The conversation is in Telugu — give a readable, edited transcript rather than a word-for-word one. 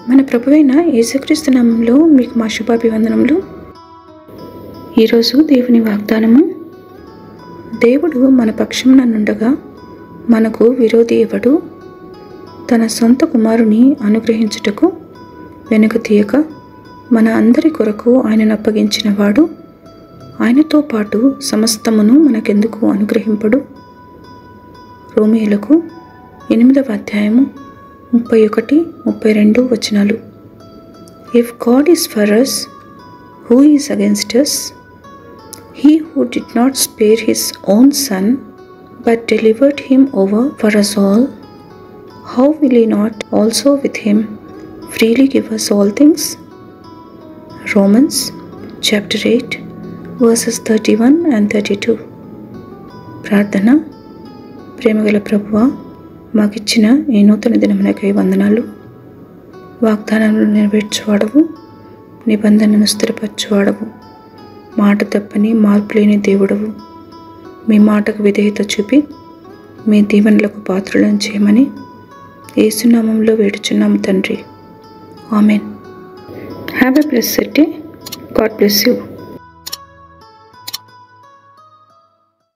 మన ప్రభువైన యేసుక్రీస్తు నామములో మీకు మా శుభాభివందనములు. ఈరోజు దేవుని వాగ్దానము. దేవుడు మన పక్షమున నుండగా మనకు విరోధి ఎవడు? తన సొంత కుమారుని అనుగ్రహించుటకు వెనుక తీయక మన అందరి కొరకు ఆయనను అప్పగించిన వాడు ఆయనతో పాటు సమస్తమును మనకెందుకు అనుగ్రహింపడు? రోమీయులకు 8వ అధ్యాయము 31-32 వచనాలు. If God is for us, who is against us? He who did not spare his own son, but delivered him over for us all, how will he not also with him freely give us all things? Romans chapter 8 verses 31 and 32. ప్రార్థన. ప్రేమగల ప్రభువా, మాకిచ్చిన ఈ నూతన దినమునకై వందనాలు. వాగ్దానాలను నెరవేర్చువాడవు, నిబంధనను స్థిరపరచువాడవు, మాట తప్పని మార్పు లేని దేవుడవు. మీ మాటకు విధేయత చూపి మీ దీవెనలకు పాత్రలను చేయమని యేసు నామములో వేడుచున్నాము తండ్రి. Amen. Have a blessed day. God bless you.